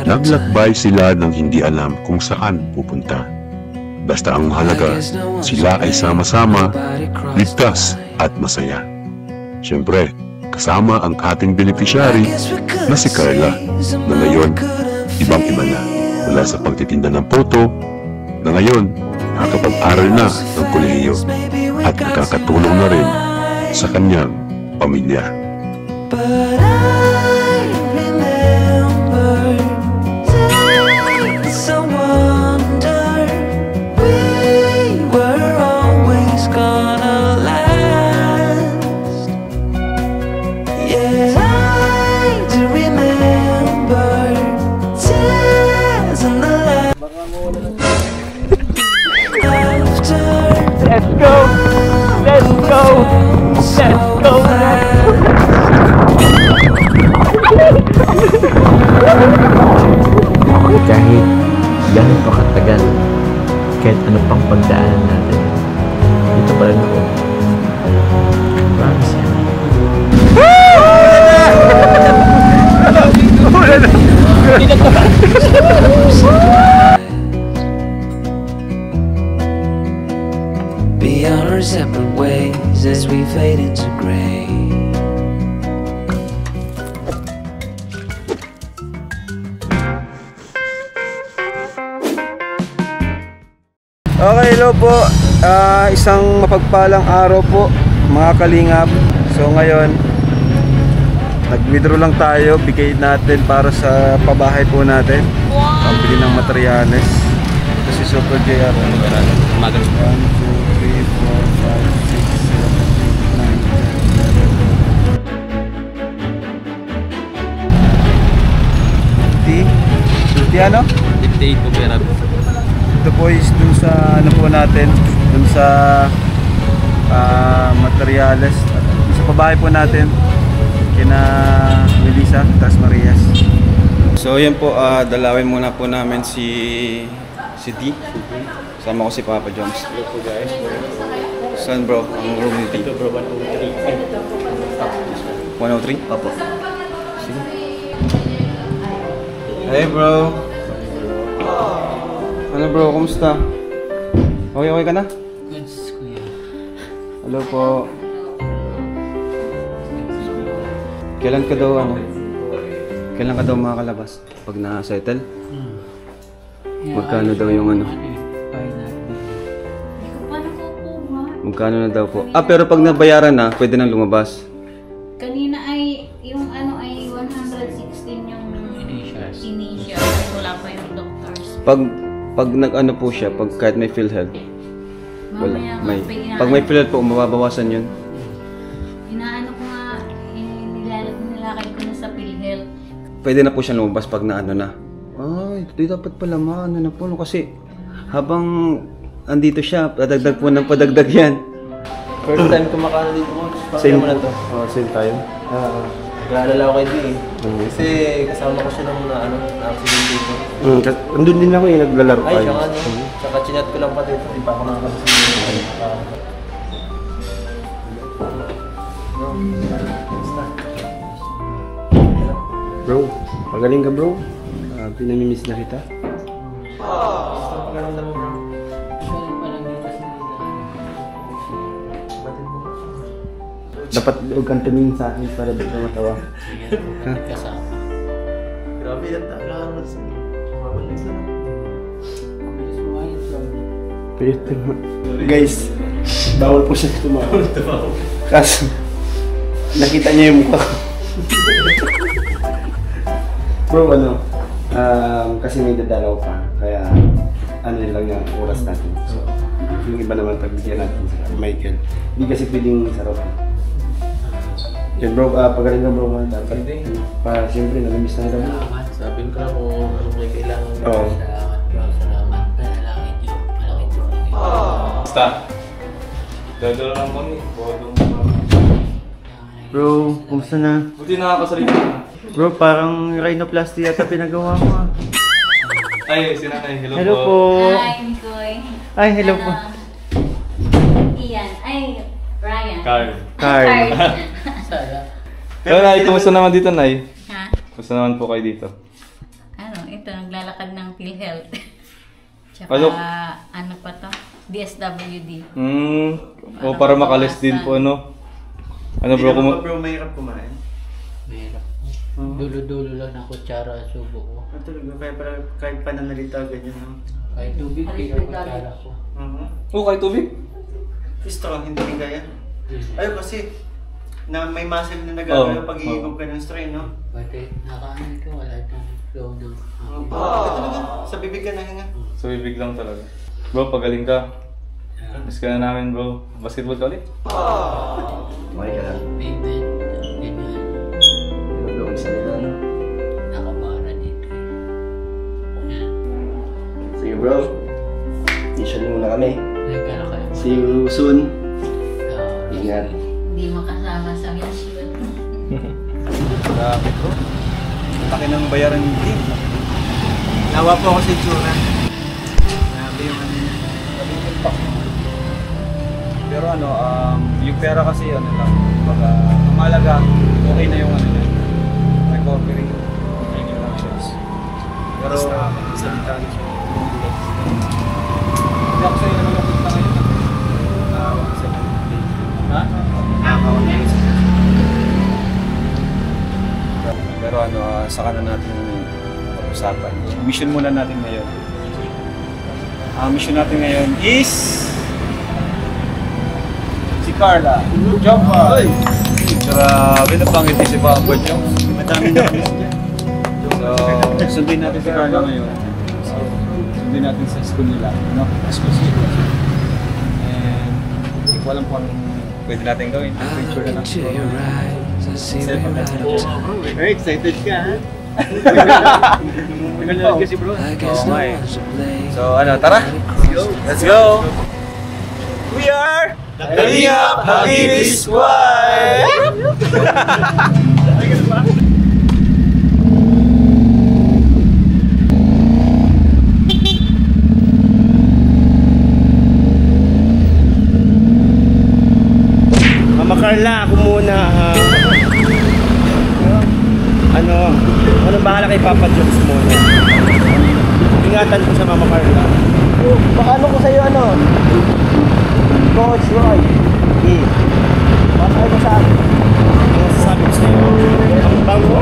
Naglakbay sila nang hindi alam kung saan pupunta. Basta ang mahalaga, sila ay sama-sama, ligtas at masaya. Siyempre, kasama ang ating beneficiary na si Carla, na ngayon, ibang-iba na. Mula sa pagtitinda ng photo, na ngayon, nakakapag-aral na ng kolehiyo at nakakatulong na rin sa kanyang pamilya. Let's go! Let's go! Let's go! Kahit gano'n pa katagal, kahit ano pang pagdaanan natin, dito pa rin ako. Promise yan. Beyond our separate ways as we fade into gray. Okay, hello po. Isang mapagpalang araw po, mga kalingap. So ngayon, nag-withdraw lang tayo, bigay natin para sa pabahay po natin. Pambili ng materyales. Kasi Super JR. 1, 2, 3, 4, 5, 6, 7, 8, 9, 10. 50 ano? 58 po pera. Ito po is dun sa ano po natin, dun sa materyales, sa pabahay po natin kina Melissa Tas Marias. So yan po, dalawin muna po namin si D. Sama ko si Papa Jones. Hello po guys. Saan bro? Ang room ni D? Ito bro, 103. 103? Opo. Sige. Hey bro. Ano bro, kumusta? Okay ka na? Goods, kuya. Hello po. Kailan ka daw makakalabas? Pag na-settle? Magkano daw yung ano? Magkano na daw po? Pero pag nabayaran na, pwede nang lumabas. Kanina ay, yung ano ay 116 yung initial. Wala pa yung doctors. Pag nag-ano po siya, pag kahit may PhilHealth, wala. Pag may PhilHealth po, mababawasan yun. Inaano ko nga, nilakay ko na sa PhilHealth. Pwede na po siya lumabas pag naano na. Ay, di dapat pala maano na po. Kasi habang andito siya, padagdag po ng padagdag yan. First time kumakain dito mo. Same mo na to. Same time. Nag-aalala ko kay D eh. Kasi kasama ko siya nung na-accident dito. Andun din ako naglalaro Ay, siya nga no. Tsaka chinat ko lang pa dito. Di pa ako nakakasama. Bro, pagaling ka bro. Pinamimiss na kita. Dapat huwag kang tumingin sa akin para di ka matawa. Grabe yan, kailangan mo sa mabalik na. Guys, bawal po siya tumawa. Kaso, nakita niya yung mukha ko. Bro, kasi may dadalaw pa, kaya ano yun lang yung oras natin. So, yung iba naman pagbigyan natin sa Michael. Hindi kasi pwedeng sarap. Yan bro, pagaling ka bro man. Para siyempre, nag-miss na natin. Sabihin ko na kung ano may kailangan. Oo. Salamat. Panalangin Diyos. Malaking Diyos. Basta. Dadalo lang kami. Bro, kumusta na? Buti nakakasalita na. Bro, parang rhinoplasty yata pinagawa mo ah. Ay, sinanay. Hello, Hello po. Hi, Mikoy. Ay, hello po. Ian. Ay, Ryan. Carl. Carl. Pero Nay, kumusta naman dito, Nay? Basta naman po kayo dito. Ito, naglalakad ng PhilHealth. Tsaka, Ano? ano pa to? DSWD. O para makalis din po, ano? Ano bro, Bro, mahirap kumain. Mahirap. Dulo-dulo lang ng kutsara sa subo ko. Talaga, kaya pala, kahit pananalita, ganyan no? Kahit tubig, kaya kutsara ko. kayo tubig? Strong, hindi rin kaya. Ayun kasi, na may muscle na nagagalaw pag iigop ka ng strain, no? Bakit nakaano ko, wala itong flow ng Sa bibig ka na hinga. Sa bibig lang talaga. Bro, pagaling ka. Miss ka na namin bro. Basketball ka ulit? Okay ka lang. payment. Ganyan. Tulungan sa nila, no? Nakabara dito Yan. Sige bro, mission muna kami. Nagkano kayo? See you soon. Ingat. Hindi makasama sa mission. Grabe bro. Laki ng bayaran ng team. Nawa po ako sa itsura. Grabe yung ano niya. Pero ano, yung pera kasi ano lang. Baga, mahalaga, okay na yung ano niya. Recovering yung actions. Pero, salita na siya. hindi ako sa'yo naman napunta ngayon. Nakawa sa Ha? Nakawa na yun. Pero ano, saka na natin pag-usapan. Mission muna natin ngayon. Ang mission natin ngayon is si Carla. Jumpa! Grabe, napangit si Pangod nyo. Madami na miss niya. So, sundin natin si Carla ngayon. Sundin natin sa school nila. No? School nila. And hindi ko alam kung anong pwede natin gawin. Picture na lang. Very excited ka, ha? Naganood kasi bro. Oo nga eh. So ano, tara! Let's go! We are the Kalingap Habibi Squad! Mama Carla, ako muna. Ano bahala kay Papa Jokes muna. Ingatan ko sa Mama Carla. Baka ano ko sa'yo, Coach Roy. Baka ano sa akin? Ano sasabi ko sa'yo? Ang bango!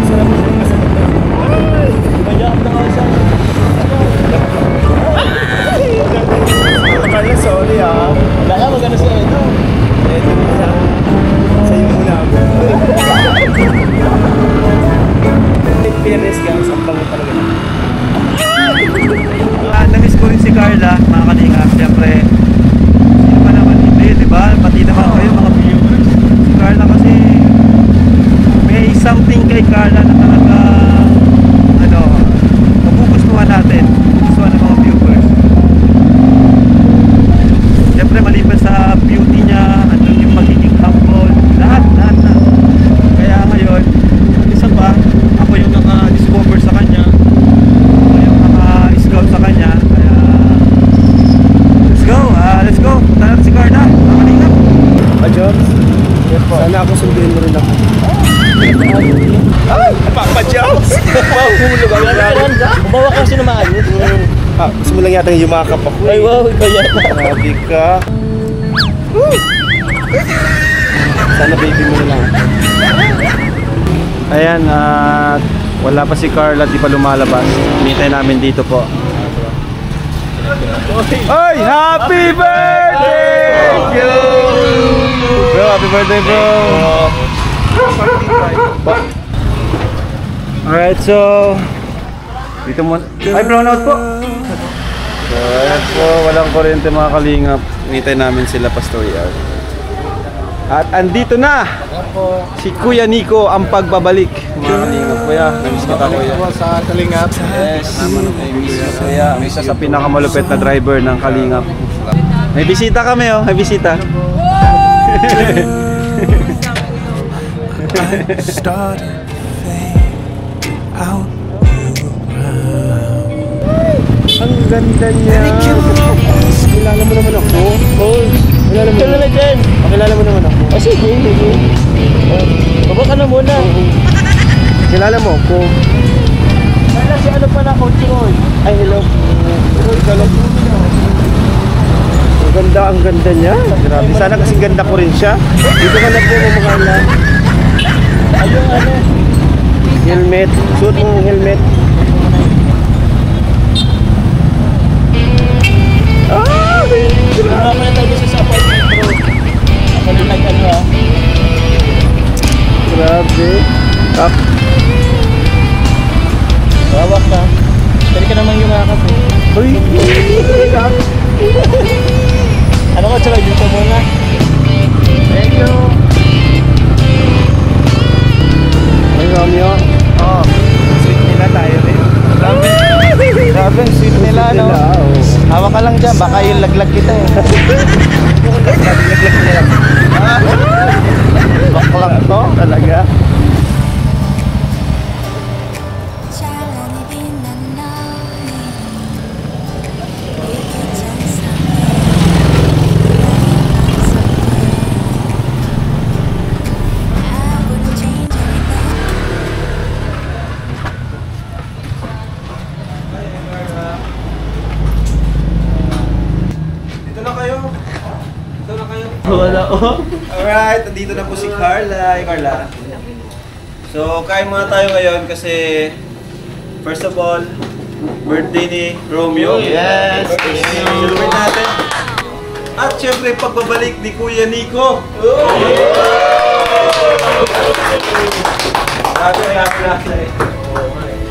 Sarap mo sa'yo masakit na. Manyak na ako sa'yo. Mama Carla, sorry ha. Wala ka magano sa Edo. Edo na sa'yo muna ako. Fairness ka, isang bango talaga na. Na-miss ko rin si Carla, mga kalingap. Siyempre, sino pa naman hindi, di ba? Pati naman kayo, mga viewers. Si Carla kasi, may something kay Carla na talaga, magugustuhan natin. Magugustuhan ng mga viewers. Siyempre, maliban sa beauty niya, andun yung magiging humble, lahat. Kaya ngayon, isa pa, ako yung naka-discover sa kanya. Sa kanya, kaya let's go, tayo si Carla, makalingap. Pa-Jobs? Sana ako sunduin mo rin ako. Ay! Pa-Jobs! Wow, hulog ako. Bumawa ka kasi na maayos. Gusto mo lang yata yung yumakap ako. Ay, wow, ikaw yan. Grabe ka. Sana baby mo na lang. Ayan, wala pa si Carla, di pa lumalabas. Hinintay namin dito po. Ay! Happy birthday! Thank you! Bro, happy birthday bro! Alright, so dito mo. Ay, brownout po! So, ayan po, walang kuryente mga kalingap. Hinintay namin sila Pastorial. At andito na si Kuya Nico ang pagbabalik. Mga kalingap, kuya. Namiss kita, kuya. Sa kalingap. Yes. Kuya, isa sa pinakamalupit na driver ng kalingap. May bisita kami, oh. May bisita. Ang ganda niya. Kilala mo naman ako. Kilala mo naman. Pakilala mo naman ako. Oh, sige. Baba ka na muna. Kilala mo ako. Kaya si ano pala, Coach Roy. Ay, hello. Ang ganda niya. Grabe. Sana kasing ganda ko rin siya. Dito ka na po mamakala. Ayun, ano. Helmet. Suot mo yung helmet. Ah! Bumaba na tayo sa apartment, bro. Ako na nag-ano, ah. Grabe. Up. Hawak ka. Pwede ka naman yumakap, eh. Uy! Ano ka, tsaka dito muna. Thank you. Ay, Romeo. Oh, sweet nila tayo rin. Grabe. Grabe, sweet nila, no? Hawak ka lang dyan, baka yung laglag kita eh. Laglag nila. Baklang to. Talaga. 찬란히 빛나는 너의 위기천사 I wouldn't change anything. Dito na kayo. Dito na kayo. Wala, oh. Alright, nandito na po si Carla. Hey, Carla. So, kain muna tayo ngayon kasi first of all, birthday ni Romeo. Yes! Celebrate natin. At syempre, pagbabalik ni Kuya Nico. Grabe.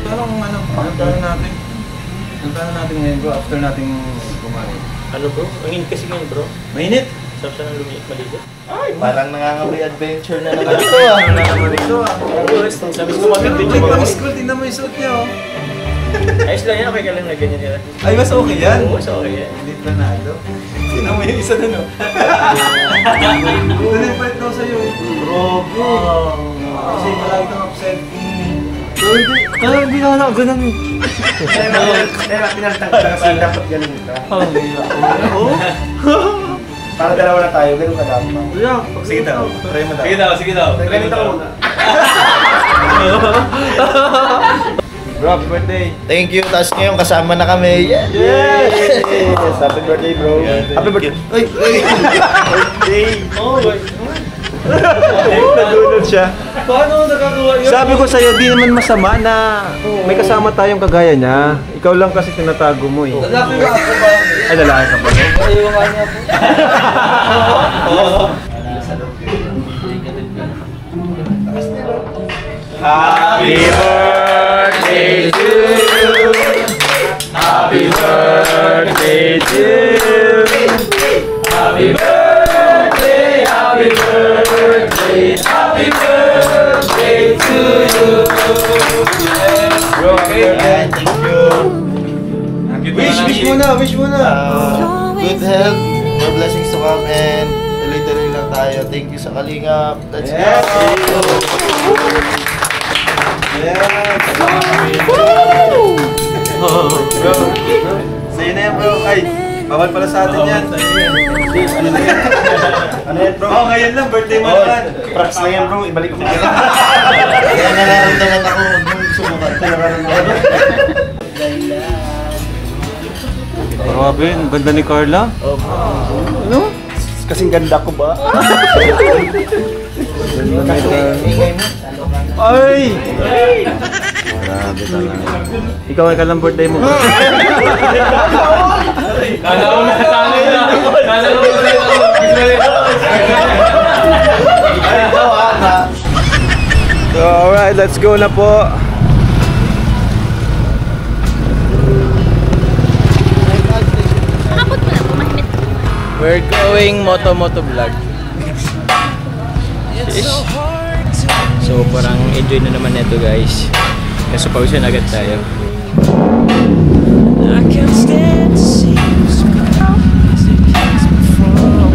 Anong natin? Anong natin ngayon bro, after nating kumain? Ano bro? Ang init kasi ngayon bro. Mainit? Sarap siya ng maligo. Parang nangangamoy adventure na naman ito ah. Sabi ko mag-adventure Like, ba? pang school, tingnan mo yung suit niya oh. Ayos lang yan, okay ka lang na ganyan nila. Ay, mas okay yan. Oo, so okay yan. Hindi planado. Tingnan mo yung isa dun oh. Ganun pa ito sa'yo. Bro. Kasi palagi kang upset. Kaya hindi na ako ganun. Kaya pinalitan ko kasi dapat ganun ka. Oo. Para dalawa na tayo, ganun ka dapat. Sige daw. Try mo daw. Sige daw. Ganito ka muna. Bro, happy birthday. Thank you, tapos ngayon kasama na kami. Yeah! Yes! Happy birthday, bro. Happy birthday. Ay! Birthday! Oh, Nagulot siya. paano nakagawa yun? Sabi ko sa'yo, di naman masama na may kasama tayong kagaya niya. Ikaw lang kasi tinatago mo eh. Lalaki ba ako ba? Ay, lalaki ka ba? Ayaw nga niya po. Happy birthday to you. Happy birthday to you. Happy birthday, happy birthday, happy birthday to you. Bro, okay. Thank you. Wish muna. Good health, more blessings to come, and tuloy-tuloy lang tayo. Thank you sa Kalingap. Let's go! Bro, sa'yo na yan bro. Ay, bawal pala sa atin yan. Ano na yan? Ano yan, bro? Oh, ngayon lang, birthday mo naman. Props na yan, bro. Ibalik ko. Kaya nararamdaman ako nung sumukat. Grabe, ang ganda ni Carla. Kasing ganda ko ba? Ay! Grabe talaga. Ikaw ay kalang birthday mo. Kala ko na sa akin na. Kala ko na. So, alright, let's go na po. Nakapot mo na, pumahimit. We're going moto vlog. So parang enjoy na naman nito guys. Kasi pausin agad tayo. I can't stand to see you smile as it keeps me from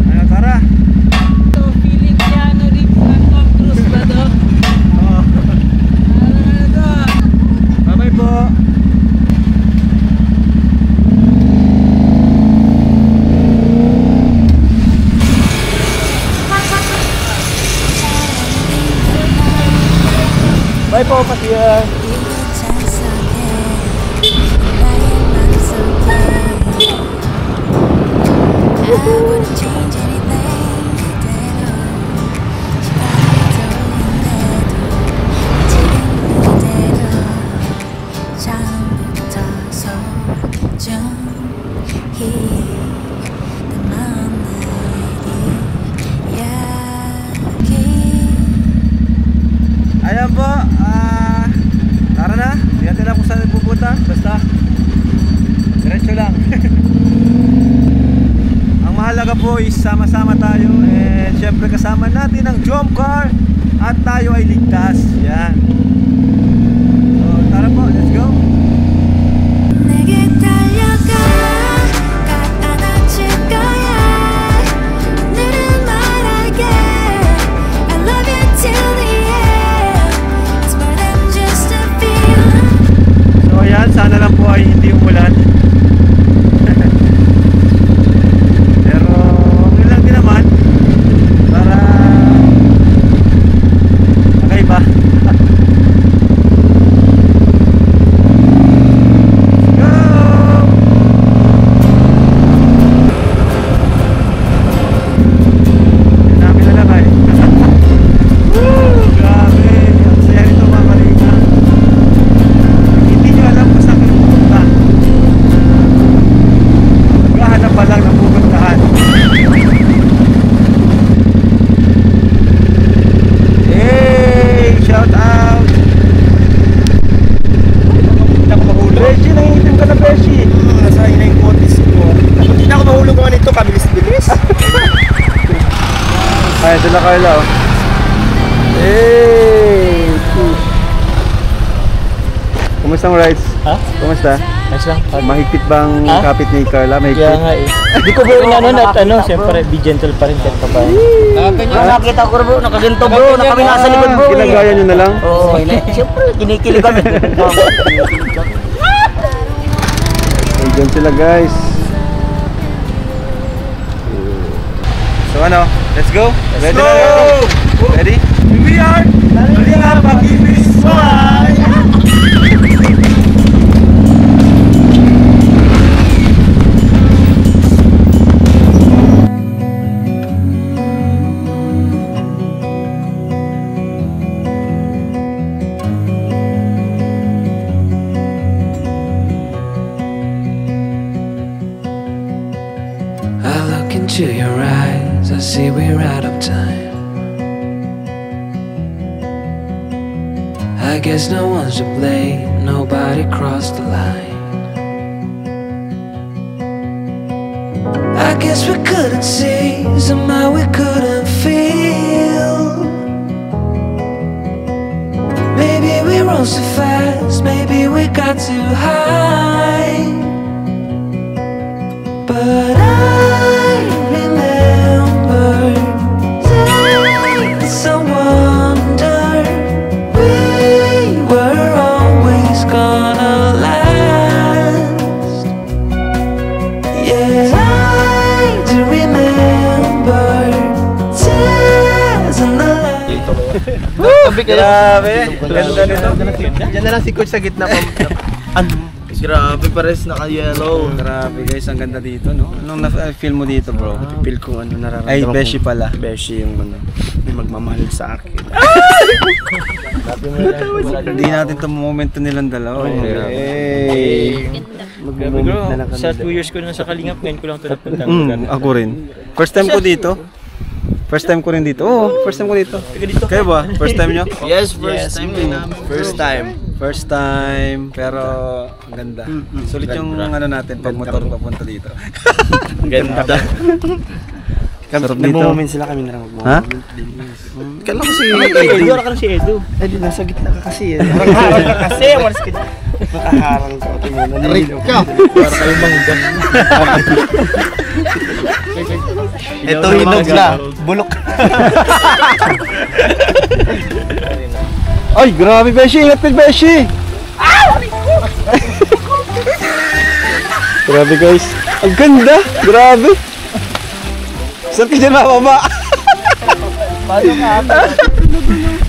Ano, tara? So, feeling piano rin po ang Tom Cruise ba do? Bye-bye po. kasi yan. Ayan po, tara na, hindi natin alam kung saan pupunta, basta diretso lang. Ang mahalaga po is sama-sama tayo, and syempre kasama natin ang Jomcar at tayo ay ligtas. Yan. So tara po, let's go. Sana lang po ay hindi umulan. Pero okay lang din naman para nakaiba. Go! Yan namin nalakay. Woo! Grabe! Ang saya nito mga kalina. Hindi nyo alam kung saan kayo pupunta. Maghahanap pa lang ng pupuntahan. Hey! Shout out! Hindi ako mahulog. Beshi, nangingitim ka na Beshi. Nasahin na yung kotis ko. Hindi ako mahulog ko nito, kabilis-bilis. Ay, sila Carla oh. Hey! Kumusta mo rides? Ha? Kumusta? Ayos lang. Mahigpit bang Ha? kapit ni Carla? Mahigpit? Kaya nga eh. Hindi ko bro inanon at ano, siyempre be gentle pa rin kahit pa ba. Nakakita ko bro, nakaginto bro, nakami nasa likod bro. Ginagaya nyo na lang? Oo, siyempre, kinikilig kami. Diyan sila guys. So ano, let's go? Ready na? Ready? We are Kalinga Pag-ibig Squad! I look into your eyes, I see we're out of time. I guess no one's to blame, nobody crossed the line. I guess we couldn't see, somehow we couldn't feel. Maybe we rose too fast, maybe we got too high. But I remember days I wonder we were always gonna last. Yeah, I do remember tears in the light. Grabe! Ganda nito. Diyan na lang si Coach sa gitna pa. Grabe, pares naka-yellow. Grabe guys, ang ganda dito no? Anong na-feel mo dito bro? Feel ko ano nararamdaman Ay, ko. Beshi pala. Beshi yung ano, may magmamahal sa akin. Hindi natin itong momento nilang dalawa. Hey! Grabe bro, sa 2 years ko na sa Kalingap, ngayon ko lang ito napunta. Ako rin. First time ko dito. First time ko rin dito. Oo, first time ko dito. Kayo ba? First time nyo? Yes, first time din namin. First time. First time. Pero ang ganda. Sulit yung ano natin pag motor papunta dito. Ganda. Sarap dito. Nagmo-moment sila kami na lang magmo-moment. Ha? Kailan ko si Edu, ka lang si Edu. Eh, di nasa gitna ka kasi. Nakaharang ka kasi. Nakaharang ka. Naliliw ka. Para kayo mangga. Ito hinog na. Bulok. Ay, grabe Beshi! Ingat ka Beshi! Grabe guys. Ang ganda! Grabe! Saan ka dyan mababa? Paano ka?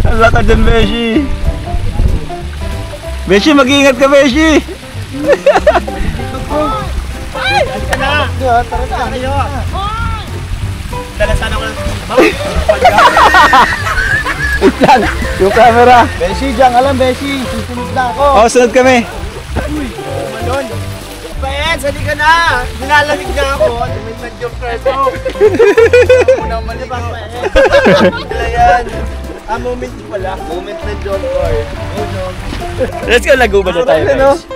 Ang lata dyan Beshi! Beshi, mag-iingat ka, Beshi! Tara na, kayo. Dala sana ko lang. Wait lang, yung camera. Beshi, diyan ka lang, Beshi. Susunod na ako. Oh, sunod kami. Malon. Paes, halika na. Nilalamig na ako. Tumit na joke preso. Muna malibang Paes. Wala yan. Moment pala. Moment na joke or. Let's go, laguban na tayo, guys.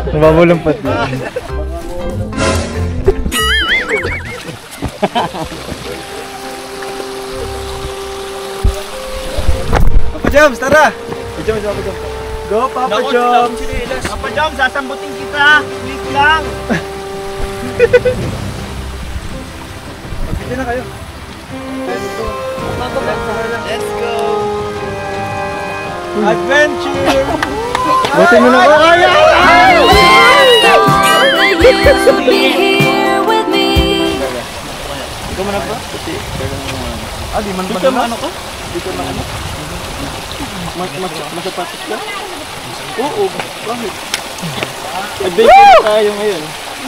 Nababulumpat na. Papa Joms, tara! Papa Joms. Go, Papa Joms! Papa Jom, sasambutin kita. Please lang. Pagkita na kayo. Let's go. Adventure! Buti mo na ko. Ikaw man ba? Di man ba naman? Ano ka? Di ka man ano? Masapatos ka? Oo, bakit?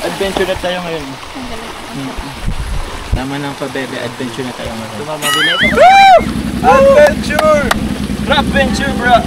Adventure na tayo ngayon. Tama ng pa-bebe, adventure na tayo ngayon. Adventure! Adventure, bro!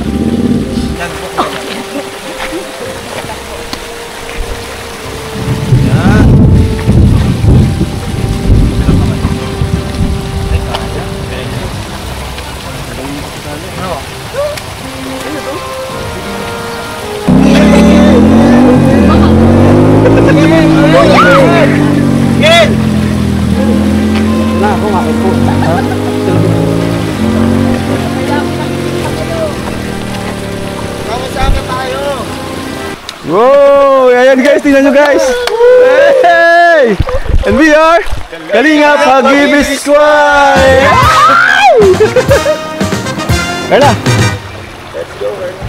Sama-sama tayo. Wow! Ayan guys, tingnan nyo guys! Hey! And we are Kalingap Hagibis Squad! Carla! Let's go, Verna.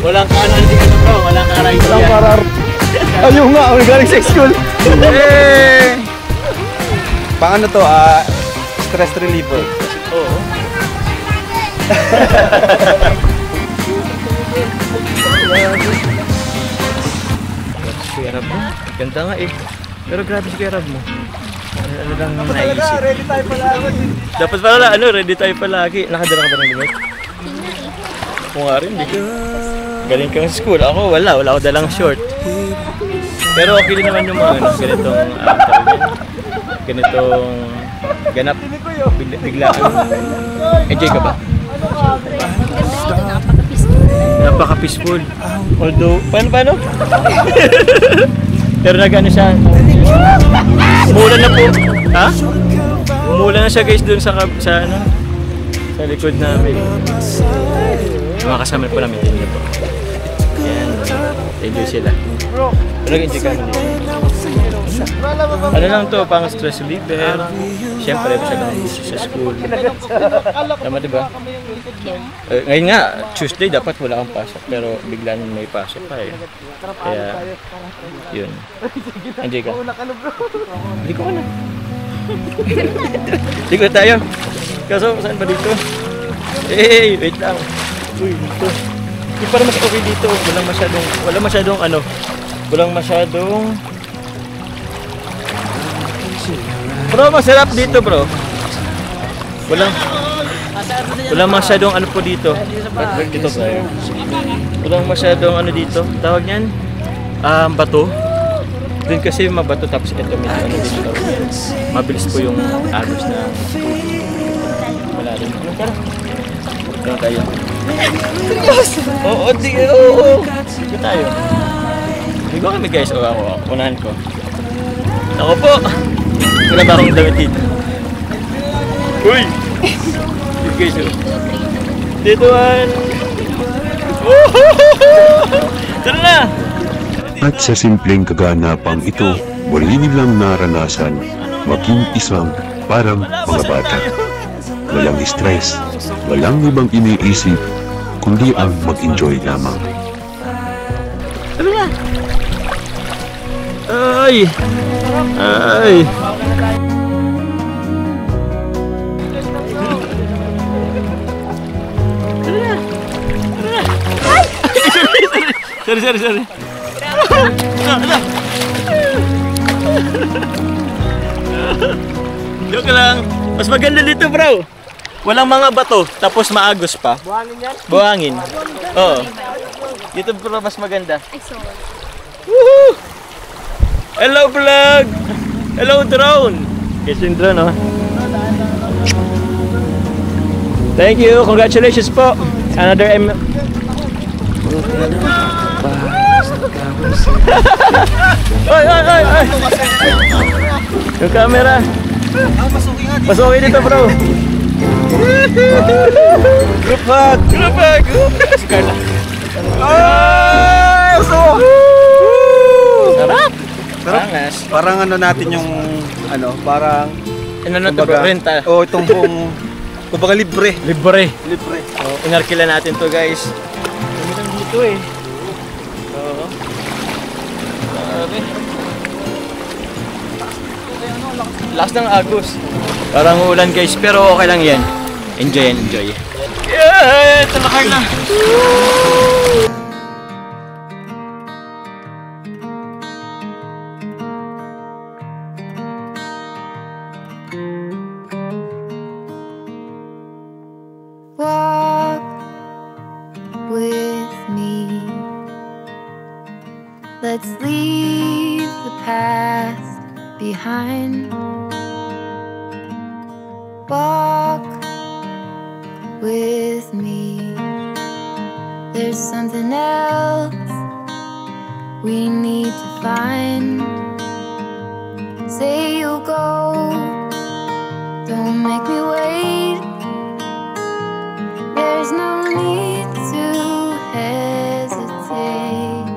Walang ka-analytic ano bro, walang ka-analytic yan. Walang karar. Ayun nga, ako galing sa school. Hey! Pang ano to, stress reliever. Oo. Kuya Rab mo, ganda nga eh. Pero grabe si Kuya Rab mo. Ano lang naisip. Ready tayo palagi. Dapat pala, ready tayo palagi. Nakadala ka ba ng limit? Ako nga rin, di. Galing kang sa school. Ako wala ako dalang short. Pero okay din naman yung mga ganitong ganap. Biglaan. Enjoy ka ba? Napaka-peaceful. Although, paano? Pero nag-ano siya. Umulan na po. Ha? Umulan na siya guys dun sa likod namin. Mga kasama po namin din po. Ayan. Enjoy sila. Pero nag-enjoy ka naman dito. Ano lang to, pang stress reliever. Siyempre, masyadong busy sa school. Tama diba? Ngayon nga, Tuesday dapat wala kang pasok. Pero bigla nang may pasok pa eh. Kaya, yun. Enjoy ka. Hindi ko ka na. Hindi ko tayo. Kaso, saan ba dito? Hey, wait lang. Uy, dito. Hindi para mas okay dito. Walang masyadong Bro, masarap dito bro. Walang masyadong ano po dito. Dito tayo. Walang masyadong ano dito. Tawag niyan? Bato. Doon kasi mabato tapos ito medyo ano dito. Mabilis po yung agos na malalim. Ano ka? Ito tayo. Oo. Dito tayo. Ligo kami guys. O ako. Unahan ko. Ako po. Wala ba akong damit dito? Uy! Dito guys o. Dito man. Tara na! At sa simpleng kaganapang ito, muli nilang naranasan maging isang parang mga bata. Walang stress, walang ibang iniisip, kundi ang mag-enjoy lamang. Tara na! Ay! Sorry. Joke lang. Mas maganda dito, bro. Walang mga bato, tapos maagos pa. Buhangin yan? Buhangin. Oo. Dito, bro, mas maganda. Woohoo! Hello, vlog! Hello, drone! Yes, yung drone, oh. Thank you. Congratulations po. Another Oy! Yung camera. Pasukin dito, bro. Group hug. Si Carla. Sarap. Parang ano natin yung parang renta. itong buong kumbaga libre. Oh, inarkila natin to, guys. Gamitan dito eh. Oo. Lakas ng agos. Parang ulan, guys, pero okay lang yan. Enjoy. Yeah! Talakay na! Walk with me. Let's leave the past behind. Walk with me. There's something else we need to find. Say you'll go, don't make me wait. There's no need to hesitate.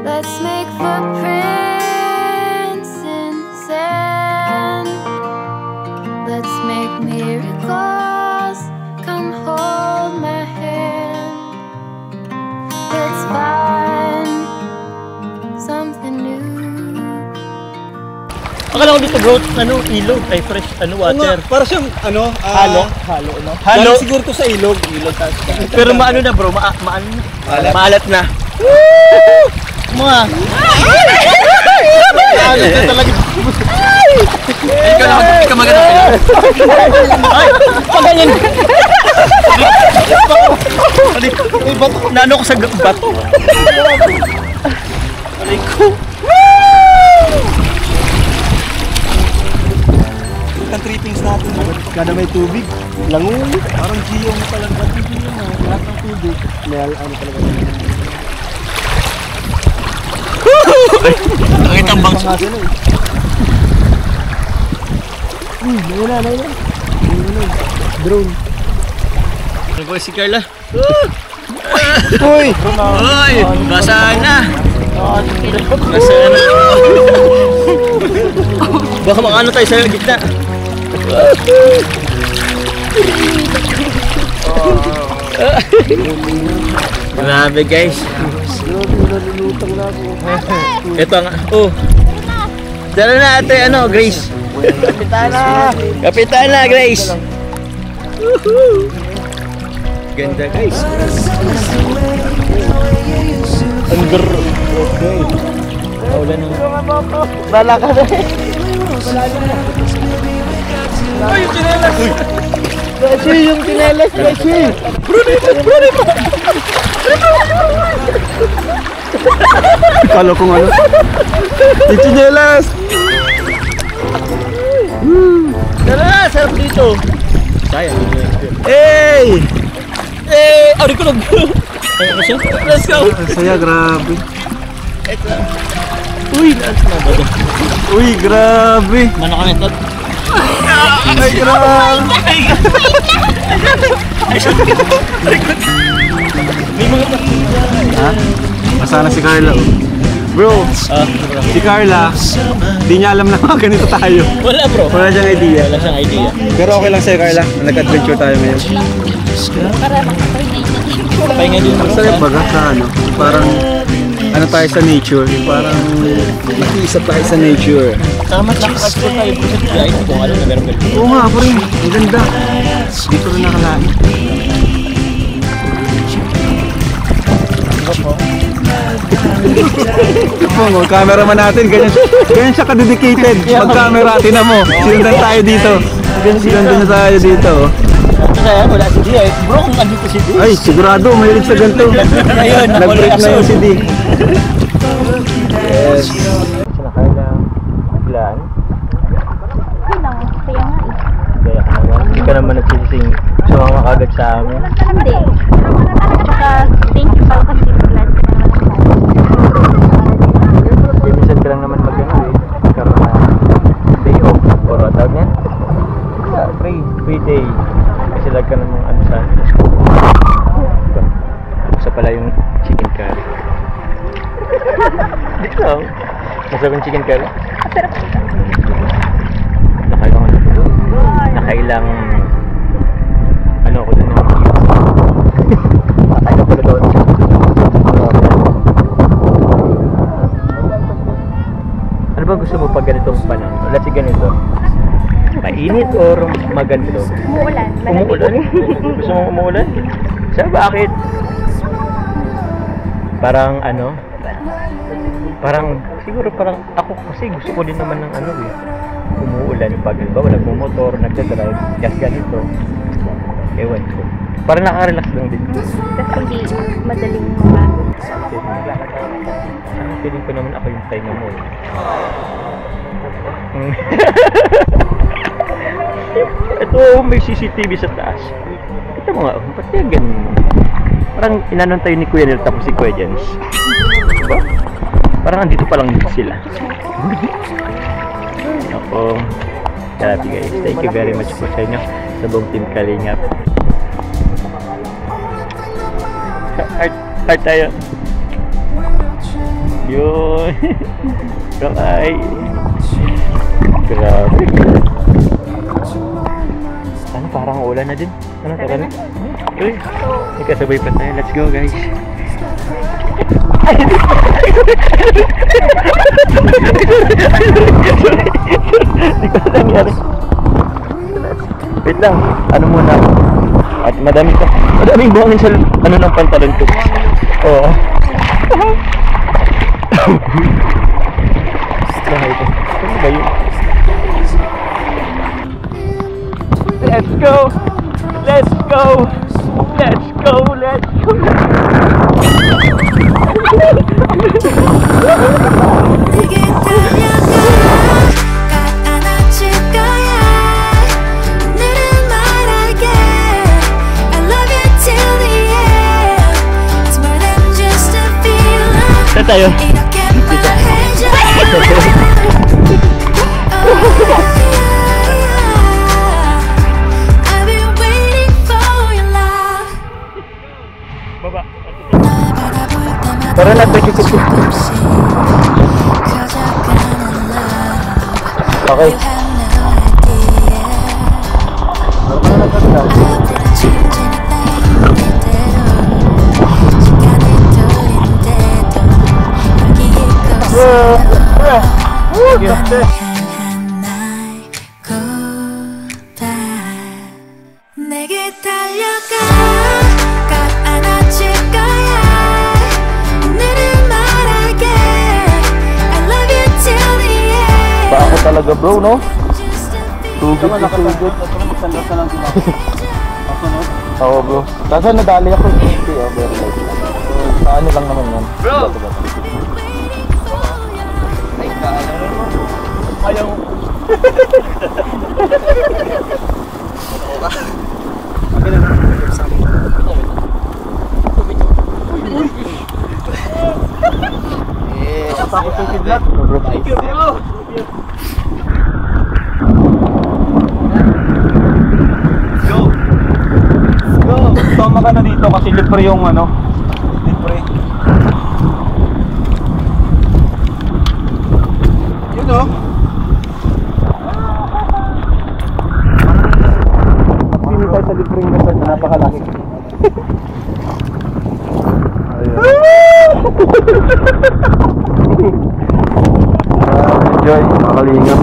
Let's make footprints in sand. Let's make miracles. Come hold my hand. Let's find something new. Akala ko dito, bro, ilog, fresh, water. Para siyang Halo. Galing siguro to sa ilog. Pero maano na, bro, maalat na. Mga. Maalat na talaga. Ikaw maganda. Ay, paganyan. Naano ko sa bato. Aray ko. Ang trippings natin. Kada may tubig. Langoy. Parang giyong talaga. Lahat ng tubig. May talaga. Nakitang bangs. Nawala. Drone. Ano ba si Carla? Uy! Uy! Basa na! Baka makano tayo sa gitna. Grabe, guys. Ito nga. Dala na ate, Grace. Kapitana, Grace. Ganda, guys. Okay. Naulan na. Bala ka na. Ay, yung chinelas! Kasi yung chinelas, kasi. Brunito! Kalo kung ano. Yung chinelas! Tara, sarap dito. Sayang. Hey! Ari ko lang. Let's go. Saya, grabe. Uy, nasa na ba ito? Uy, grabe. Mano kami ito? Ay, grabe. May mga Ha? Masana si Carla. Bro, si Carla, di niya alam na mga ganito tayo. Wala, bro. Wala siyang idea. Pero okay lang sa'yo, Carla. Nag-adventure tayo ngayon. Pahinga din. Ang sarap baga sa parang tayo sa nature. Parang nakiisa tayo sa nature. Tama lang kasi tayo po sa biyahe. Kung ano na meron ganito. Oo nga, pare. Ang ganda. Dito rin nakalain. Ang cameraman natin, ganyan siya ka-dedicated. Mag-camera, tinan mo. Sinundan tayo dito. Sinundan tayo dito. Kaya wala si D eh. Bro, kung andito si D. Ay, sigurado, mahilig sa ganito. Ayun, nag-break na yung si D. Yes. Sinakay na biglaan. Kaya nga eh. Kaya ka naman. Hindi ka naman nagsisising sumama kagad sa amin. Hindi. Tsaka, thank you pala kasi nag-land ka naman sa Minsan ka lang naman mag-ano eh. Karoon na day off. Or what tawag niya? Free day. Kasi lag ka namang ano sa Isa pala yung chicken curry. Dito. Masarap yung chicken curry. Nakailang ano ako dun yung nakailang ko doon. Ano ba gusto mo pag ganitong panahon? Wala si ganito. Mainit or maganda? Umuulan. Umuulan? Gusto mong umuulan? Saan bakit? Parang ano? Parang siguro parang ako kasi gusto ko din naman ng ano eh. Umuulan pag ba wala mong motor, nagdadrive, gas ganito. Ewan ko. Parang nakaka-relax lang din. Kasi hindi madaling mapagod. Feeling ko naman ako yung tayo mo eh. Ito may CCTV sa taas. Kita mo nga, ba't kaya ganun? Parang inanon tayo ni Kuya Nel tapos si Kuya Jens. Diba? Parang andito pa lang sila. Ako, grabe guys. Thank you very much po sa inyo sa buong Team Kalingap. Heart tayo. Yun. Bye. Grabe. Ano, parang ulan na din. Ano, tara na? Uy, ikasabay pa tayo. Let's go guys. Hindi ko nangyari. Wait lang. Ano muna? At madaming buhangin sa ano ng pantalon ko. Oo. Bahay ko. Ano ba yun? Let's go! Let's go! Let's go! Let's go! Saan tayo? Baba. Tara na, take it. Okay. 내게 달려가 꼭 안아줄 거야 오늘은 말할게 I love you till the end Bako talaga bro, no? Tugod na tugod. Oo bro. Kasi nadali ako. Hindi, very light lang. Ano lang naman yan. Bro! Ayaw. Thank you, bro. Go! Tama ka na dito kasi libre yung ano. Libre. Yun o. Pili tayo sa libreng gasal na napakalaki. Enjoy, makalingap.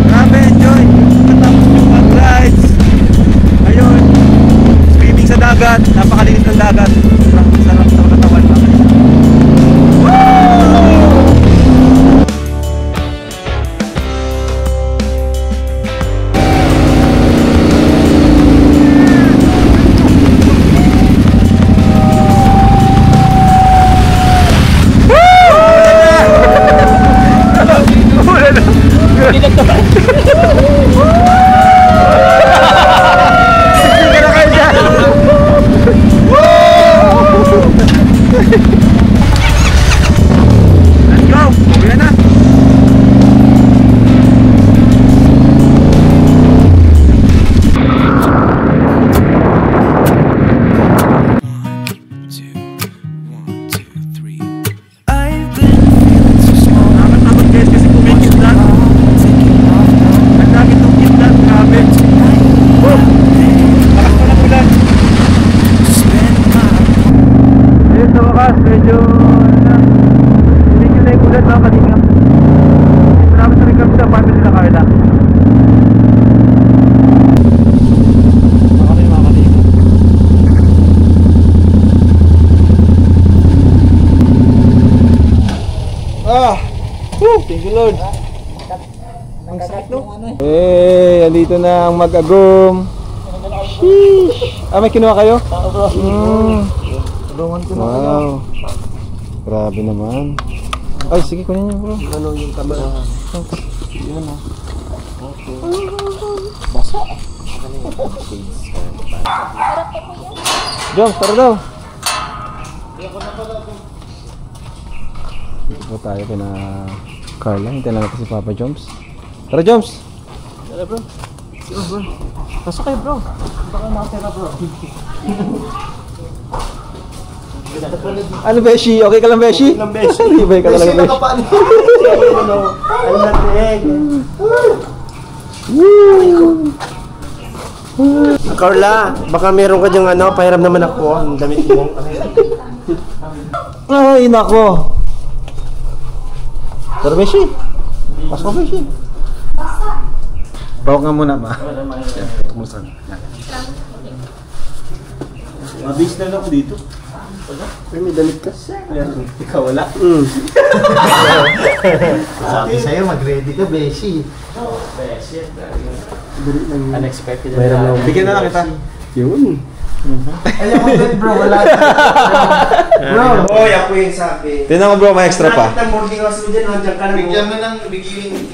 Grabe, enjoy! Matapos yung mag-rides. Ayun. Napakalinis ng dagat. Sarap sa katawan mga kalingap. Medyo na yung ulan mga kalingap. Marami sa rin kami sa apartment nila Carla. Mga kalingap. Thank you Lord. Ang sarap no? Andito na ang mag-agum. Sheesh. May kinuha kayo? Wow. Grabe naman. Ay, sige, kunin niyo bro. Ano yung kamera? Yan o. Basa. Joms, tara daw. Ito tayo kina Carla. Hintayin na natin si Papa Joms. Tara Joms. Tara bro. Sige bro. Pasok kayo bro. Baka nakatira bro. Ano Beshi? Okay ka lang Beshi? Okay lang Beshi. Ribay ka lang Beshi. Carla, baka meron ka dyang ano, pahiram naman ako. Ang damit mo. Ay, nako. Tara Beshi. Pasok Beshi. Bawak nga muna ma. Kumusta? Mabis na ako dito. May damit ka? Ikaw wala? Sabi sa'yo, mag-ready ka, Beshi. Beshi. Unexpected. Unexpected. Bigyan na lang kita. Yun. Ayaw ko din bro, wala. Bro, oy, ako yung sabi. Tinan mo bro, may extra pa. Nakita mo, morning house mo dyan, nandiyan ka na. Bigyan mo ng bigyan.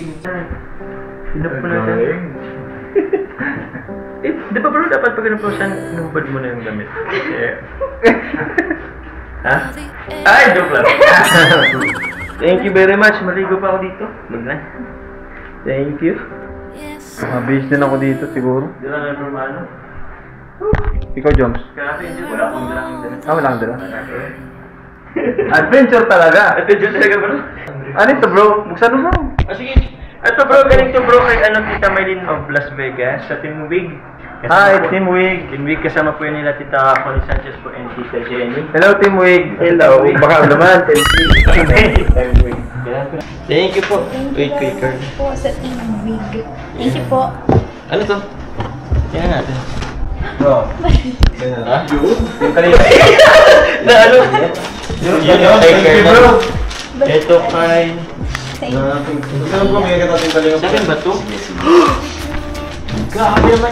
Hinap mo na siya. Di ba bro, dapat pag po siya, inubad mo na yung damit. Ha? Ay, joke lang. Thank you very much. Maligo pa ako dito. Magna. Thank you. Mabis din ako dito siguro. Di lang na normalo. Ikaw Joms? Kasi hindi wala akong dalang damit. Wala kang dala. Adventure talaga. Adventure talaga bro. Ano ito bro? Buksan mo bro. Sige. Ito bro, ganito bro kay Tita Maylin of Las Vegas sa Team Wig. Hi, Team Wig. Team Wig, kasama po yun nila Tita Connie Sanchez po and Tita Jenny. Hello Team Wig. Hello. Baka naman. Team Wig. Thank you po. Wait, quicker. Po sa Team Wig. Thank you po. Ano to? Tingnan natin. Bro. Ha? Yung kanina. Na ano? Yung taker na. Ito kay... Saan po may kita tingnan Sa akin ba to? Grabe naman.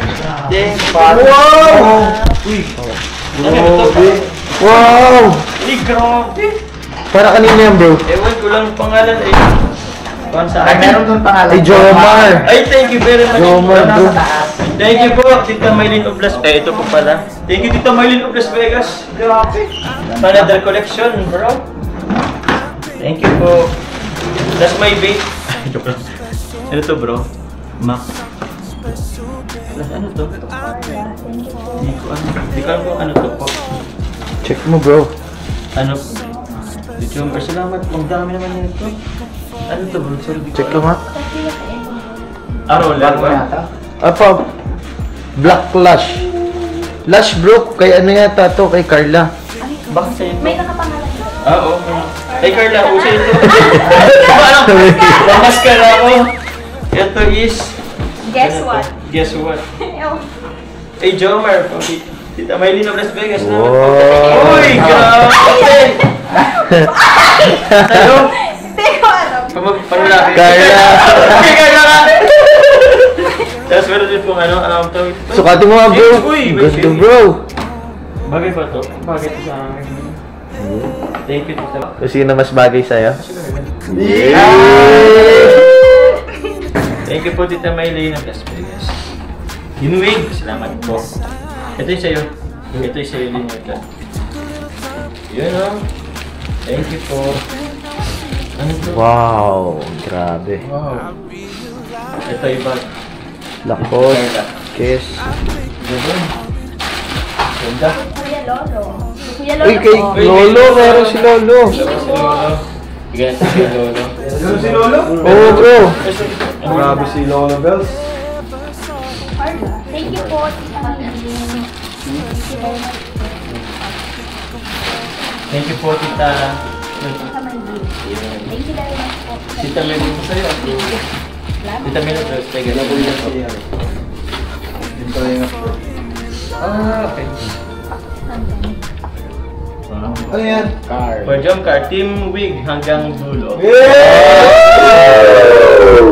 Wow! Wow! Ay, grabe. Para kanina yan bro. Ewan ko lang pangalan eh. Kuhan sa Ay, akin. meron doon pangalan. Ay, Jomar. Ay, thank you very much. Jomar bro. Thank you po, Tita Maylin of Las Vegas. Ito po pala. Thank you, Tita Maylin of Las Vegas. Grabe. Another collection, bro. Thank you po. That's my bait. Joke lang. Ano to, bro? Mac. Ano to? Hindi ko alam kung ano to po. Check mo bro. Ano? Jomar, salamat. Ang dami naman yun ito. Ano to, bro? Sorry, Check ka nga. Roller ba? Apa? Black Lash. Lash bro, kay ano yata to, kay Carla. Bakit sa'yo to? May nakapangalan. Oo. Ay, Carla, uso ito. Mamaskara ako. Ito is... Guess what? Guess what? Ay, Jomar. Tita Maylene of Las Vegas na. Wow. Uy, grabe! Tayo? Parulaki. Carla! Carla ka! Tapos meron din pong ano, Sukatin mo nga bro! Uy, Gusto bro! bagay ba to? Bagay to sa akin. Thank you, Tita. Kung sino mas bagay sa'yo? Thank you po, Tita Maylene of Las Vegas. Hinuwig! Salamat po. Ito yung sa'yo. Ito yung sa'yo din ito. Yun o. Thank you po. Ano to? Wow! Grabe. Wow. Ito yung bag. Lakos. Kiss. Ganda. Ganda. Kuya Lolo. Kuya Lolo Uy, kay po. Lolo! Meron si Lolo! Si Lolo. Bigyan si Lolo. Si Lolo? Oo bro! Grabe si Lolo Bells. Thank you po, Tita Maylene. Thank you po, Tita. Tita Maylene. Thank you very much po. Tita Maylene po sa'yo. Tita Maylene po sa'yo. Okay. Ano yan? For jump car, Team Wig hanggang dulo.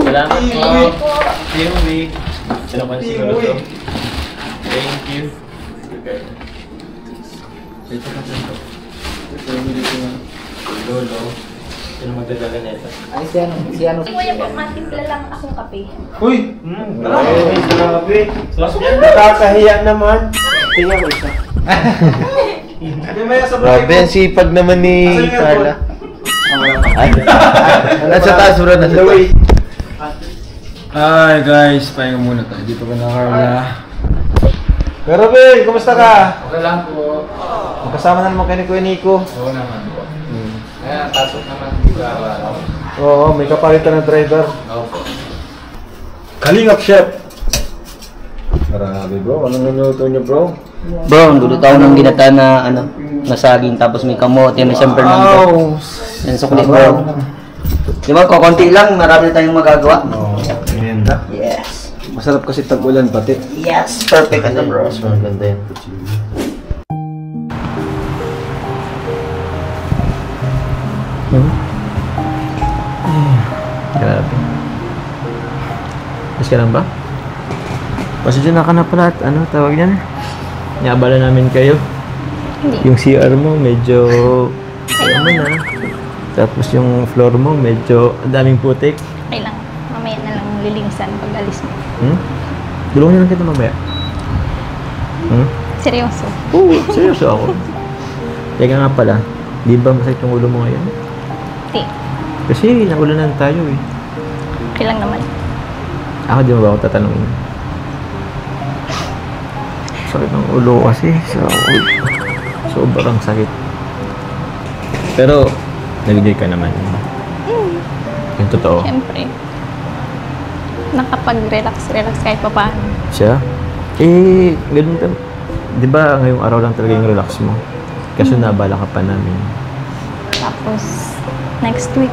Salamat po. Team Wig. Sino pa siguro to? Thank you. Okay. Ito ka dito. Lolo. Sino magdadala nito? Ay, si ano? Kuya po, matimpla lang akong kape. Uy! Ay, grabe. Sauce yan. Nakakahiya naman. Tingnan mo isa. Grabe, ang sipag naman ni Carla. Nasa taas bro, nasa taas. Hi guys, pahinga muna tayo. Dito ka na Carla. Pero Ben, kumusta ka? Okay lang po. Magkasama na naman kayo ni Kuya Nico. Oo naman po. Kaya pasok naman dito araw. Oo, may kapalitan ng driver. Opo. Kalingap Chef! Grabe bro, anong niluto niyo bro? Bro, dulo tayo ng ginata na ano, na saging tapos may kamote, may San Fernando. Yan sukli bro. Di ba, kukunti lang, marami na tayong magagawa. Oo, ganda. Yes. Masarap kasi tag-ulan pati. Yes, perfect ano bro. Ang ganda yan. Grabe. Mas ka lang ba? Pasensya na ka na pala at ano tawag yan? Niabala namin kayo. Hindi. Yung CR mo medyo ano na. Tapos yung floor mo medyo ang daming putik. Okay lang. Mamaya na lang lilinisan pag alis mo. Tulungan lang kita mamaya. Seryoso. Oo, seryoso ako. Teka nga pala, di ba masakit yung ulo mo ngayon? Hindi. Kasi naulanan tayo eh. Okay lang naman. Ako di mo ba ako tatanungin? Sakit ng ulo kasi. Sobrang sakit. Pero, nag-enjoy ka naman. Yung totoo. Siyempre. Nakapag-relax kahit pa paano. Siya? Eh, ganun ka. Di ba ngayong araw lang talaga yung relax mo? Kaso nabala ka pa namin. Tapos, next week,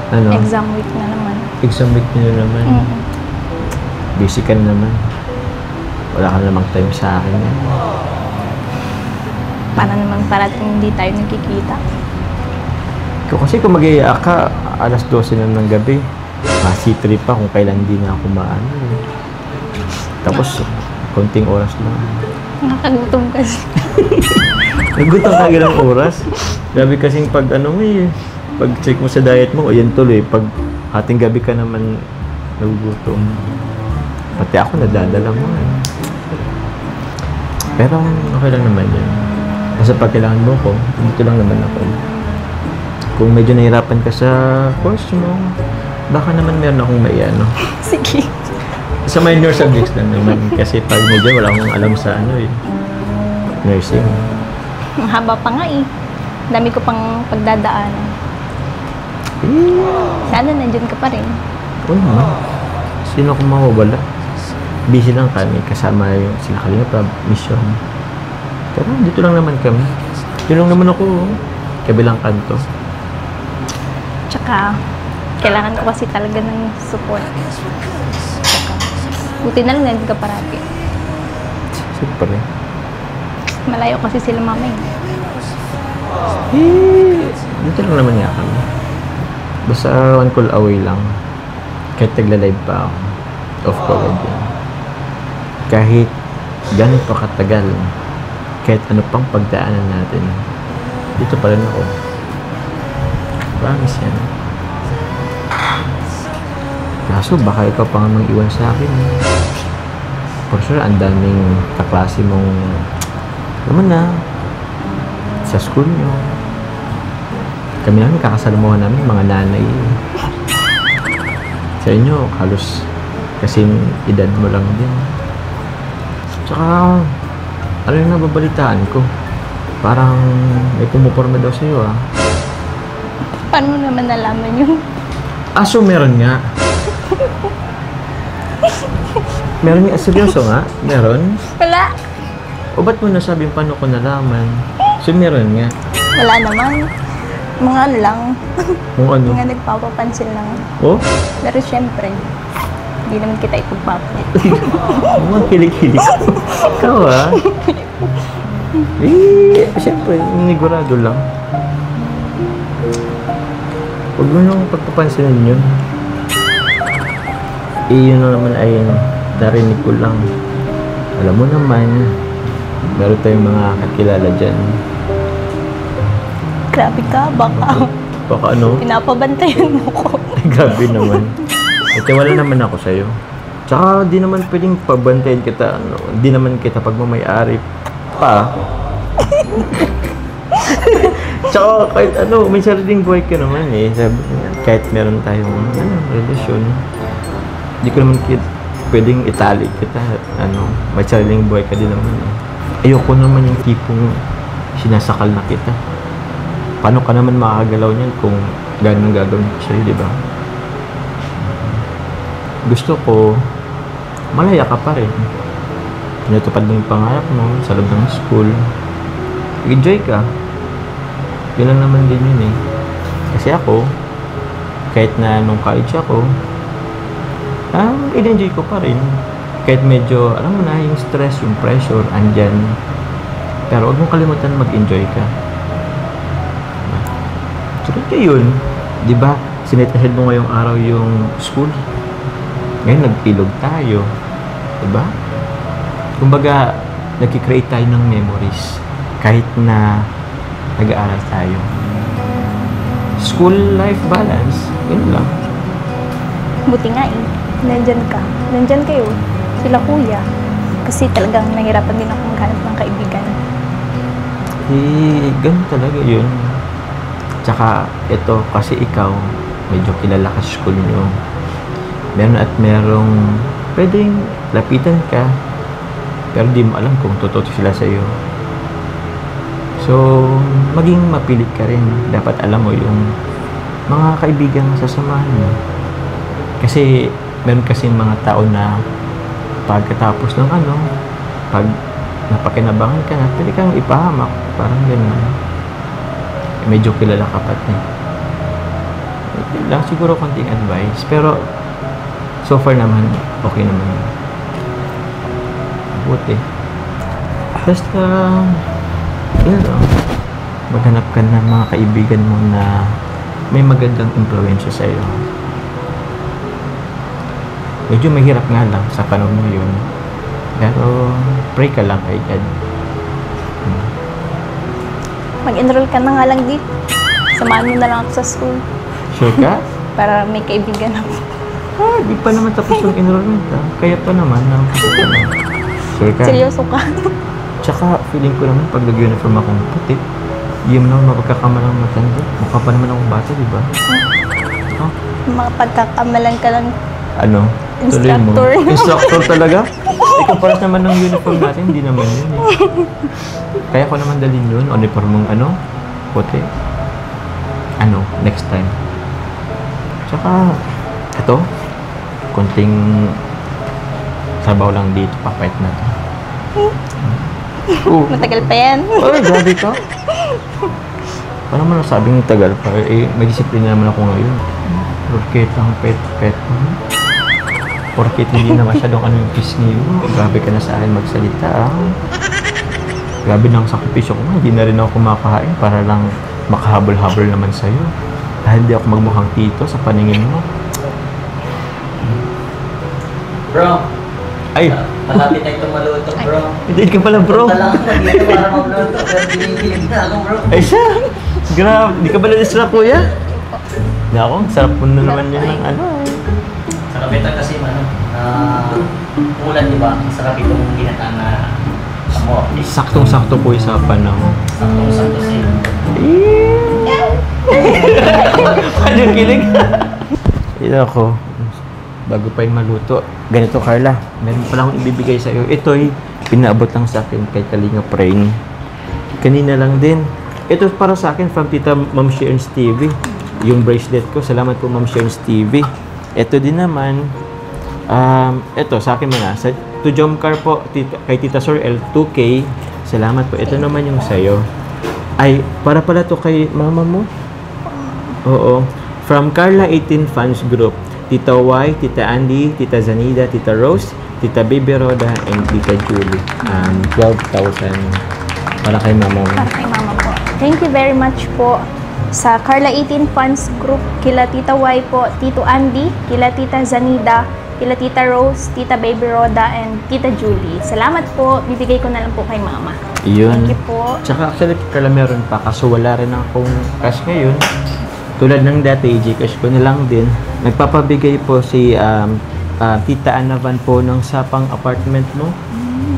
Ano? exam week na naman. Exam week nyo naman. Busy ka na naman. Wala ka namang time sa akin. Para naman parating hindi tayo nagkikita. Ikaw kasi kung mag-iiyak ka, alas 12 na ng gabi. C3 pa kung kailan hindi na ako maano. Tapos, konting oras lang. Nakagutom kasi. Nagutom ka ilang oras. Grabe kasing pag ano mo eh. Pag check mo sa diet mo, yan tuloy. Pag hating gabi ka naman nagugutom. Pati ako nadadala mo eh. Pero okay lang naman yan. Kasi pag kailangan mo ko, dito lang naman ako. Kung medyo nahirapan ka sa course mo, baka naman meron akong may ano. Sige. Sa minor subjects lang naman. Kasi pag medyo wala akong alam sa ano eh. Nursing. Ang haba pa nga eh. Dami ko pang pagdadaanan. Sana nandiyan ka pa rin. Oo naman. Sino kung mawawala? Busy lang kami kasama yung sila Kalinga mission. Pero dito lang naman kami. Dito lang naman ako. Kabilang kanto. Tsaka, kailangan ko kasi talaga ng support. Tsaka, buti na lang nandun ka parati. Siyempre. Malayo kasi sila mama eh. Dito lang naman nga kami. Basta one call away lang. Kahit nagla-live pa ako. Off ko agad yan. Kahit ganun pa katagal. Kahit ano pang pagdaanan natin. Dito pa rin ako. Promise yan. Kaso baka ikaw pa nga mang iwan sa akin. For sure, ang daming kaklase mong naman na sa school nyo. Kami namin kakasalamuhan namin mga nanay. Sa inyo, halos kasing edad mo lang din. Tsaka, ano yung nababalitaan ko? Parang may pumuporma daw sa'yo ah. Paano mo naman nalaman yun? So meron nga. Meron nga, seryoso nga? Meron? Wala. O ba't mo nasabing paano ko nalaman? So meron nga. Wala naman. Mga ano lang. Kung ano? Mga nagpapapansin lang. Oh? Pero syempre, hindi naman kita ipagpapalit. Mga kilig-kilig. Ikaw ah. Syempre, nigurado lang. Huwag mo nang pagpapansinin yun. Yun na naman ay narinig ko lang. Alam mo naman, meron tayong mga kakilala dyan. Grabe ka, baka ano? pinapabantayan mo ko. Grabe naman. Wala naman ako sa'yo. Tsaka di naman pwedeng pabantayan kita. Di naman kita pagmamayari pa. Tsaka kahit ano, may sariling buhay ka naman eh. Kahit meron tayong relasyon, di ko naman pwedeng itali kita. May sariling buhay ka din naman eh. Ayoko naman yung tipong sinasakal na kita. Paano ka naman makakagalaw niyan kung gano'ng gagawin ko sa'yo, di ba? Gusto ko, malaya ka pa rin. Pinatupad mo yung pangarap mo sa loob ng school. Enjoy ka. Yun lang naman din yun eh. Kasi ako, kahit na nung college ako, in-enjoy ko pa rin. Kahit medyo, alam mo na, yung stress, yung pressure, andyan. Pero huwag mong kalimutan mag-enjoy ka. Sunod ka yun. Diba? Sinet ahead mo ngayong araw yung school. Ngayon, nagpilog tayo. Diba? Kumbaga, nag-create tayo ng memories. Kahit na nag-aaral tayo. School life balance. Yun lang. Buti nga eh. Nandyan ka. Nandyan kayo. Sila kuya. Kasi talagang nahirapan din ako maghanap ng kaibigan. Ganun talaga yun. Tsaka, ito, kasi ikaw, medyo kilala ka sa school nyo. Meron at merong pwedeng lapitan ka, pero di mo alam kung totoo sila sa'yo. So, maging mapilit ka rin. Dapat alam mo yung mga kaibigan sasamahan mo. Kasi, meron kasing mga tao na pagkatapos ng pag napakinabangan ka na, pwede kang ipahamak. Parang gano'n. Medyo kilala ka pa din. Lang siguro konting advice. Pero, so far naman, okay naman. Buti. Basta, yun o. Maghanap ka ng mga kaibigan mo na may magandang influensya sa'yo. Medyo mahirap nga lang sa panahon mo yun. Pero, pray ka lang kay God. Mag-enroll ka na nga lang dito. Samahan mo na lang ako sa school. Sure ka? Para may kaibigan ako. Di pa naman tapos yung enrollment Kaya pa naman. Sure ka? Seryoso ka? Tsaka feeling ko naman pag nag-uniform akong puti, di mo naman mapagkakamalang matanda. Mukha pa naman akong bata, di ba? Mga pagkakamalan ka lang. Ano? Instructor. Instructor talaga? Kumparas naman ng uniform natin, hindi naman yun eh. Kaya ko naman dalhin yun, uniform mong puti. Next time. Tsaka, ito, konting trabaho lang dito, papait na to. Matagal pa yan. Ay, grabe ka. Paano mo nasabing tagal pa? May disiplina naman ako ngayon. Porket lang pet. Porket hindi na masyadong yung pisngi mo. Grabe ka na sa akin magsalita. Grabe ng sakripisyo ko. Hindi na rin ako kumakain para lang makahabol-habol naman sa'yo. Dahil di ako magmukhang tito sa paningin mo. Bro, Ay! malapit tayo itong maluto, bro. Hindi ka pala, bro. Punta lang ako dito para magluto. Pero binibilig na ako, bro. Ay siya! Grabe! Di ka pala disra, kuya? Hindi ako. Sarap mo na naman yun ng ano. Sarap ito kasi, ulan, di ba? Sarap itong ginataan na kamote. Saktong-sakto po yung sa panahon. Saktong-sakto sa'yo. Ano yung kilig? Ito ako. Bago pa yung maluto. Ganito, Carla. Meron pala akong ibibigay sa'yo. Ito'y pinaabot lang sa akin kay Kalinga Praying. Kanina lang din. Ito para sa akin from Tita Ma'am Sharon Stevie. Yung bracelet ko. Salamat po, Ma'am Sharon Stevie. Ito din naman. Ito, sa akin muna. To Jomcar po, kay Tita Sor L, 2K. Salamat po. Ito naman yung sa'yo. Ay, para pala to kay mama mo? Oo. From Carla 18 Fans Group. Tita Y, Tita Andy, Tita Zanida, Tita Rose, Tita Baby Roda, and Tita Julie. 12,000 para kay mama mo. Para kay mama po. Thank you very much po sa Carla 18 Fans Group, kila Tita Y po, Tito Andy, kila Tita Zanida, kila Tita Rose, Tita Baby Roda, and Tita Julie. Salamat po. Bibigay ko na lang po kay mama. Yun. Thank you po. Tsaka actually, Carla, meron pa. Kaso wala rin akong cash ngayon. Tulad ng dati, Gcash ko na lang din. Nagpapabigay po si Tita Anavan po ng sapang apartment mo.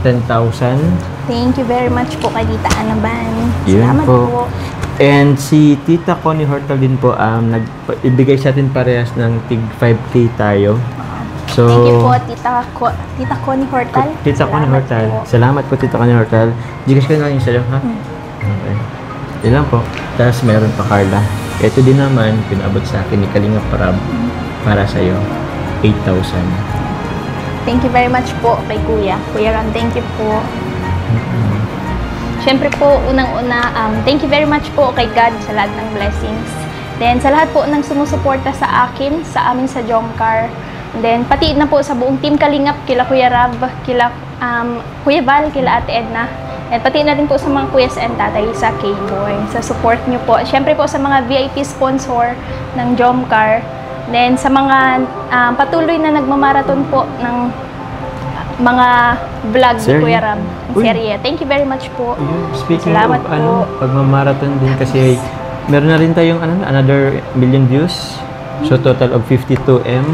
10,000. Thank you very much po kay Tita Anavan. Yun Salamat po. And si Tita Connie Hortal din po, ibigay sa atin parehas ng tig 5K tayo. So, Thank you po, Tita Connie Hortal. Tita Connie Salamat Hortal. po. Salamat po, Tita Connie Hortal. Gcash ko na lang yung sa'yo, ha? Okay. Yun lang po. Tapos meron pa, Carla. Ito din naman, pinabot sa akin ni Kalinga Parab para sa'yo. 8,000. Thank you very much po kay Kuya. Kuya Ram, thank you po. Siyempre po, unang-una, thank you very much po kay God sa lahat ng blessings. Then, sa lahat po ng sumusuporta sa akin, sa amin sa Jomcar. Then, pati na po sa buong Team Kalingap, kila Kuya Rab, kila Kuya Val, kila Ate Edna. At pati na din po sa mga kuyas and tatay sa K-Boy, sa support nyo po. Siyempre po sa mga VIP sponsor ng Jomcar. Then sa mga patuloy na nagmamarathon po ng mga vlog ni Kuya Ram. Serye. Thank you very much po. Speaking Salamat of po. pagmamarathon din kasi meron na rin tayong another million views. So total of 52M.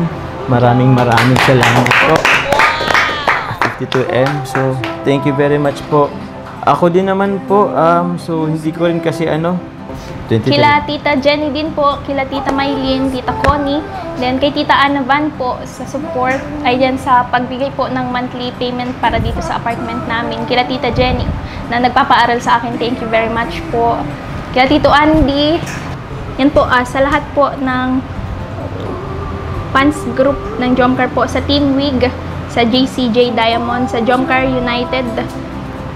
Maraming salamat po. 52M. So thank you very much po. Ako din naman po, so hindi ko rin kasi 2010. Kila Tita Jenny din po, kila Tita Maylin, Tita Connie, then kay Tita Anavan po sa support, ay yan sa pagbigay po ng monthly payment para dito sa apartment namin. Kila Tita Jenny na nagpapaaral sa akin, thank you very much po. Kila Tito Andy, yan po, sa lahat po ng fans group ng Jomcar po, sa Team WIG, sa JCJ Diamond, sa Jomcar United,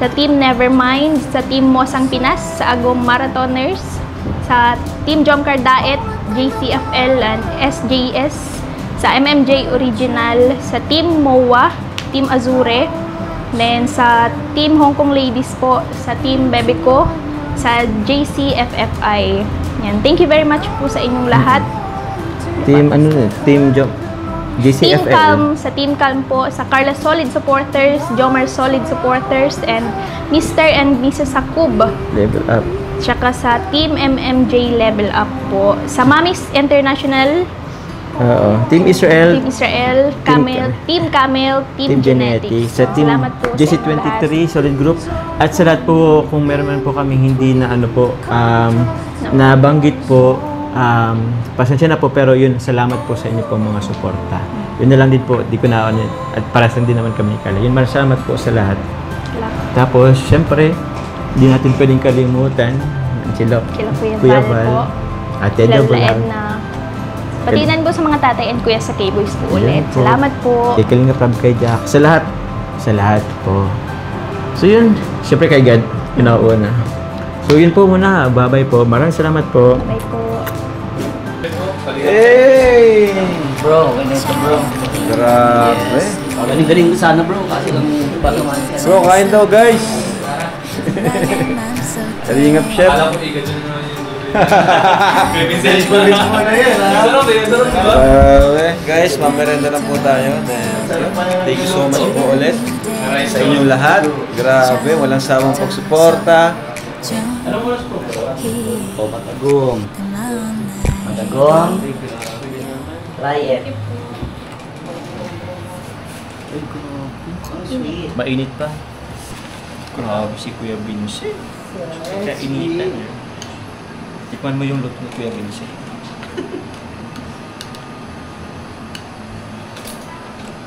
sa Team Nevermind, sa Team Mosang Pinas, sa Agom Marathoners, sa Team Jomcar Daet, JCFL and SJS, sa MMJ Original, sa Team MOA, Team Azure, then sa Team Hong Kong Ladies po, sa Team Bebeco, sa JCFFI. Yan. Thank you very much po sa inyong lahat. Team JCFL. Team Calm, sa Team Calm po, sa Carla Solid Supporters, Jomar Solid Supporters, and Mr. and Mrs. Sakub. Level Up. Tsaka sa Team MMJ Level Up po. Sa Mamis International, Team Israel. Team Israel, Team Camel, Team Genetics. Sa Team Salamat po JC23 Solid Group. At sa lahat po, kung meron man po kami hindi na nabanggit po, pasensya na po, pero yun, salamat po sa inyo po mga suporta. Yun na lang din po, di ko na at paras lang din naman kami ni Carla. Yun, salamat po sa lahat. Tapos, syempre, di natin pwedeng kalimutan sila Kuya Val, Ate Edna. Patinan po sa mga tatay and kuya sa K-Boys po ulit. Salamat po. Kay Kalinga Prab, kay Jack, sa lahat po. So yun, syempre kay God, pinauuna. So yun po muna, bye-bye po. Maraming salamat po. Bye po. Hey! Bro, ganito bro. Grabe. Galing-galing sana bro, kasi lang patuman. Bro, kain daw guys. Kalingap chef. Alam ko, ikat yun naman yung Pinselis mo na yan, ha? Guys, mamerenda na po tayo. Thank you so much po ulit sa inyong lahat. Grabe, walang sawang pagsuporta. Matagong. Matagong. Try it. Mainit pa. Grabe si Kuya Vincent. Kaya initan niya. Tikman mo yung luto ni Kuya Vincent.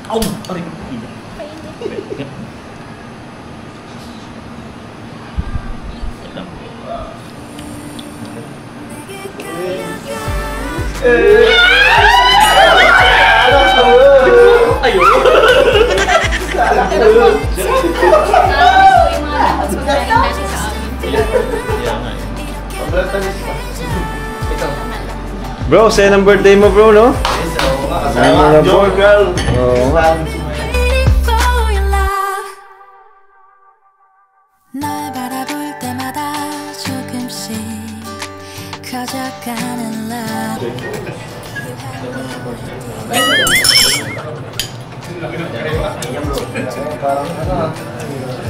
Aw! Aray! Mainit. Bro, say ng birthday mo bro, no? Joy girl. 날 바라볼 때마다 조금씩 커져가는 love.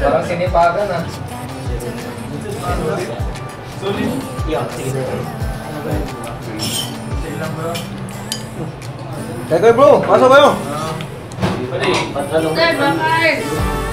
Parang sinipagan, ha? Kaya bro, pasok kayo! Sir, bakar!